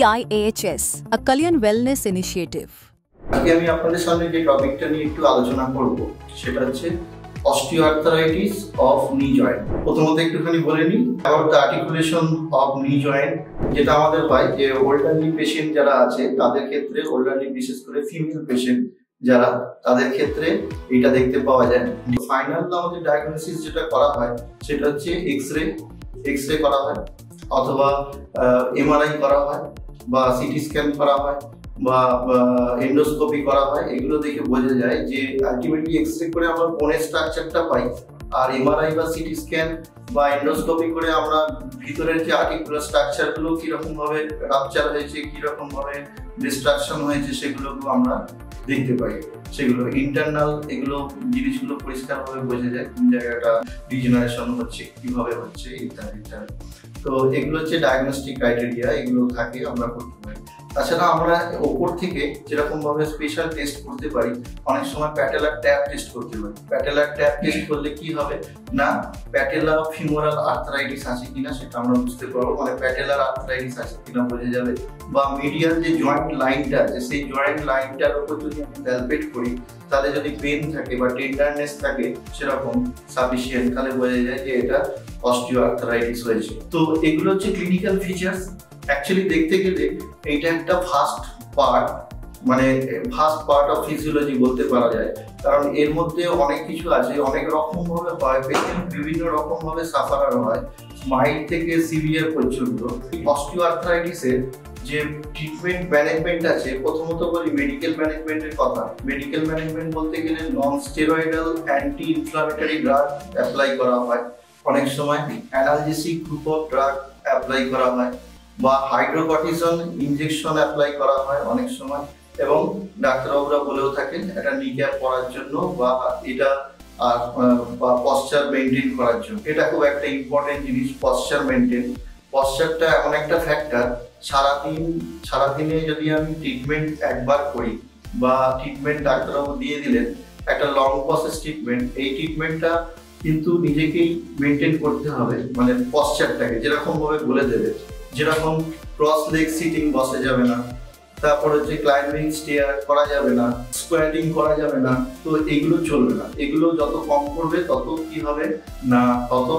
CIAHS, a Kalyan Wellness Initiative. আজকে আমি আপনাদের সামনে যে টপিকটা নিয়ে একটু আলোচনা করব সেটা হচ্ছে অস্টিওআর্থ্রাইটিস অফ নি জয়েন্ট। প্রথমত একটুখানি বলে নিই অ্যাবাউট দ্য আর্টিকুলেশন অফ নি জয়েন্ট, যেটা আমাদের হয় যে ওল্ডারলি পেশেন্ট যারা আছে তাদের ক্ষেত্রে, ওল্ডারলি বিশেষ করে ফিমেল পেশেন্ট যারা, তাদের ক্ষেত্রে এটা দেখতে পাওয়া যায়। ফাইনাল আমাদের ডায়াগনোসিস যেটা করা হয় সেটা হচ্ছে এক্সরে করা হয়, অথবা এমআরআই করা হয়, বা সিটি স্ক্যান করা হয়, বা এন্ডোস্কোপি করা হয়। এগুলো দেখে বোঝা যায় যে আলটিমেটলি এক্সরে করে আমরা বোনের স্ট্রাকচারটা পাই, আর এমআরআই বা সিটি স্ক্যান বা এন্ডোস্কোপি করে আমরা ভিতরের যে আর্টিকুলার স্ট্রাকচারগুলো কিরকম ভাবে রাপচার হয়েছে, কিরকম ভাবে ডিস্ট্রাকশন হয়েছে, সেগুলো আমরা দেখতে পাই। সেগুলো ইন্টারনাল, এগুলো জিনিসগুলো পরিষ্কারভাবে বোঝা যায় কোন জায়গাটা ডিজেনারেশন হচ্ছে, কিভাবে হচ্ছে, ইত্যাদি ইত্যাদি। তো এগুলো হচ্ছে ডায়াগনস্টিক ক্রাইটেরিয়া, এগুলো থাকে আমরা করতে পারি। তাছাড়া আমরা ওপর থেকে যেরকম ভাবে স্পেশাল টেস্ট করতে পারি, অনেক সময় প্যাটেলার ট্যাপ টেস্ট করতে পারি। প্যাটেলার ট্যাপ টেস্ট করলে কি হবে না, প্যাটেলা ফিমোরাল আর্থ্রাইটিস আছে কিনা সেটা আমরা বুঝতে পারবো, মানে প্যাটেলার আর্থ্রাইটিস আছে কিনা বোঝা যাবে। বা মিডিয়াল যে জয়েন্ট লাইনটা আছে, সেই জয়েন্ট লাইনটার উপর যদি আমি প্যালপেট করি, তাহলে যদি পেন থাকে বা টেন্ডারনেস থাকে সেরকম সাফিসিয়েন্ট, তাহলে বোঝা যায় যে এটা অস্টিওআর্থ্রাইটিস হয়েছে। তো এগুলো হচ্ছে ক্লিনিক্যাল ফিচার্স। অ্যাকচুয়ালি দেখতে গেলে এইটা একটা ফার্স্ট পার্ট অফ ফিজিওলজি বলতে পারা যায়, কারণ এর মধ্যে অনেক কিছু আছে, অনেক রকম ভাবে হয়, পেশেন্ট বিভিন্ন রকম ভাবে সাফারার হয়, মাইল্ড থেকে সিভিয়ার পর্যন্ত। অস্টিওআর্থ্রাইটিসের যে ট্রিটমেন্ট ম্যানেজমেন্ট আছে, প্রথমত বলি মেডিকেল ম্যানেজমেন্টের কথা। মেডিকেল ম্যানেজমেন্ট বলতে গেলে non steroidal anti inflammatory drug apply করা হয়, অনেক সময় analgesic group of drug apply করা হয়, বা হাইড্রোকর্টিসন ইনজেকশন অ্যাপ্লাই করা হয় অনেক সময়। এবং ডাক্তারবাবুরা বলেও থাকেন এটা নি কেয়ার করার জন্য, বা এটা বা পশ্চার মেনটেন করার জন্য। এটা খুব একটা ইম্পর্টেন্ট জিনিস, পশ্চার মেনটেন। পশ্চারটা এমন একটা ফ্যাক্টর, সারাদিনে যদি আমি ট্রিটমেন্ট একবার করি, বা ট্রিটমেন্ট ডাক্তারবাবু দিয়ে দিলেন একটা লং প্রসেস ট্রিটমেন্ট, এই ট্রিটমেন্টটা কিন্তু নিজেকেই মেনটেন করতে হবে, মানে পশ্চারটাকে যেরকম ভাবে বলে দেবে, যেরকম ক্রস লেগ সিটিং বসে যাবে না, তারপর হচ্ছে ক্লাইম্বিং স্টেয়ার করা যাবে না, স্কোয়াটিং করা যাবে না, তো এগুলো চলবে না। এগুলো যত কম করবে তত কি হবে না, তত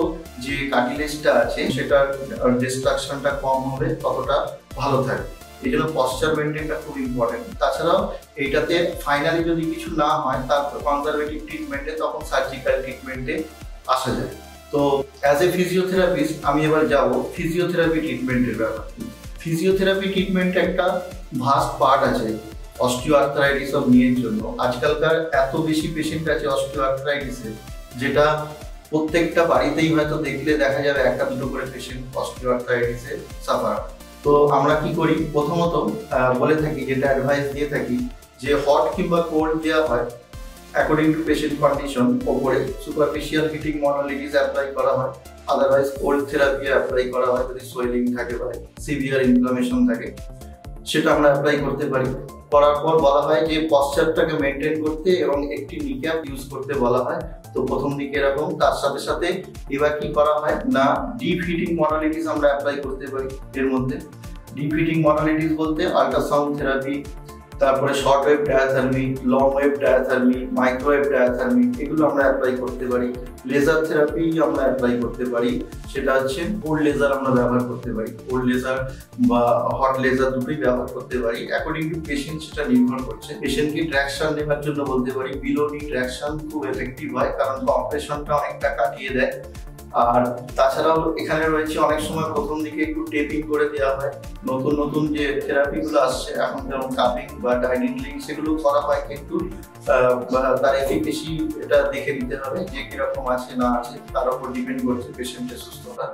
যে কার্টিলেজটা আছে সেটার ডিস্ট্রাকশনটা কম হবে, ততটা ভালো থাকবে। এই জন্য পশ্চার মেনটেনটা খুব ইম্পর্টেন্ট। তাছাড়াও এইটাতে ফাইনালি যদি কিছু না হয়, তারপর কনজারভেটিভ ট্রিটমেন্টে, তখন সার্জিক্যাল ট্রিটমেন্টে আসা যায়। তো অ্যাজ এ ফিজিওথেরাপিস্ট আমি এবার যাব ফিজিওথেরাপি ট্রিটমেন্টের ব্যাপার। ফিজিওথেরাপি ট্রিটমেন্ট একটা ভাস্ট পার্ট আছে অস্টিওআর্থ্রাইটিস অফ নিয়ের জন্য। আজকালকার এত বেশি পেশেন্ট আছে অস্টিওআর্থ্রাইটিসের, যেটা প্রত্যেকটা বাড়িতেই হয়তো দেখলে দেখা যাবে একটা দুটো করে পেশেন্ট অস্টিওআর্থ্রাইটিসে সাফার। তো আমরা কি করি, প্রথমত বলে থাকি, যেটা অ্যাডভাইস দিয়ে থাকি, যে হট কিংবা কোল্ড দেওয়া হয় অ্যাকর্ডিং টু পেশেন্ট কন্ডিশন। ওপরে সুপারফিশিয়াল হিটিং মডালিটিস অ্যাপ্লাই করা হয়, আদারওয়াইজ কোল্ড থেরাপি অ্যাপ্লাই করা হয় যদি সোয়েলিং থাকে বা সিভিয়ার ইনফ্লামেশন থাকে, সেটা আমরা অ্যাপ্লাই করতে পারি। করার পর বলা হয় যে পশ্চারটাকে মেনটেন করতে এবং একটি নি ক্যাপ ইউজ করতে বলা হয়। তো প্রথম দিকে এরকম, তার সাথে সাথে এবার কি করা হয় না, ডিপ হিটিং মডালিটিস আমরা অ্যাপ্লাই করতে পারি। এর মধ্যে ডিপ হিটিং মডালিটিস বলতে আল্ট্রাসাউন্ড থেরাপি, তারপরে short wave diathermy, long wave diathermy, microwave diathermy, এগুলো আমরা অ্যাপ্লাই করতে পারি। লেজার থেরাপি আমরা অ্যাপ্লাই করতে পারি, সেটা হচ্ছে কোল্ড লেজার আমরা ব্যবহার করতে পারি। কোল্ড লেজার বা হট লেজার দুটোই ব্যবহার করতে পারি, অ্যাকর্ডিং টু পেশেন্ট সেটা নির্ভর করছে। পেশেন্টকে ট্র্যাকশন নেওয়ার জন্য বলতে পারি, বিলো নি ট্র্যাকশন খুব এফেক্টিভ হয়, কারণ কম্প্রেশনটা অনেকটা কাটিয়ে দেয়। আর তাছাড়াও এখানে রয়েছে অনেক সময় প্রথম দিকে একটু টেপিং করে দেওয়া হয়। নতুন যে থেরাপিগুলো আসছে এখন, যেমন কাপিং বা ডাইনিংলিং, সেগুলো করা হয়, কিন্তু তার এফিকেসি এটা দেখে নিতে হবে যে কিরকম আছে না আছে, তার উপর ডিপেন্ড করছে পেশেন্টের সুস্থতা।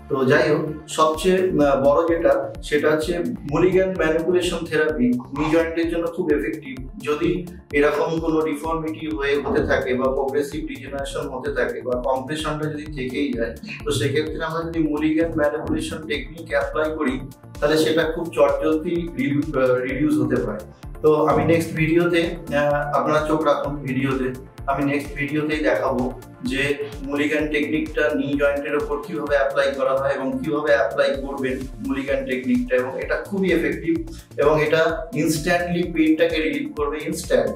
তো যাই হোক, সবচেয়ে বড় যেটা সেটা হচ্ছে মুলিগান ম্যানিপুলেশন থেরাপি নি জয়েন্টের জন্য খুব এফেক্টিভ। যদি এরকম কোনো ডিফর্মিটি হতে থাকে, বা প্রোগ্রেসিভ ডিজেনারেশন হতে থাকে, বা কম্প্রেশনটা যদি থেকেই যায়, তো সেক্ষেত্রে আমরা যদি মুলিগান ম্যানিপুলেশন টেকনিক অ্যাপ্লাই করি, তাহলে সেটা খুব চটজলদি রিডিউস হতে পারে। তো আমি নেক্সট ভিডিওতে, আপনারা চোখ রাখুন ভিডিওতে। আমি নেক্সট ভিডিওতেই দেখাবো যে মুলিগান টেকনিকটা নি জয়েন্টের উপর কিভাবে অ্যাপ্লাই করা হয় এবং কিভাবে অ্যাপ্লাই করবেন মুলিগান টেকনিকটা, এবং এটা খুবই এফেক্টিভ এবং এটা ইনস্ট্যান্টলি পেইনটাকে রিলিভ করবে ইনস্ট্যান্ট।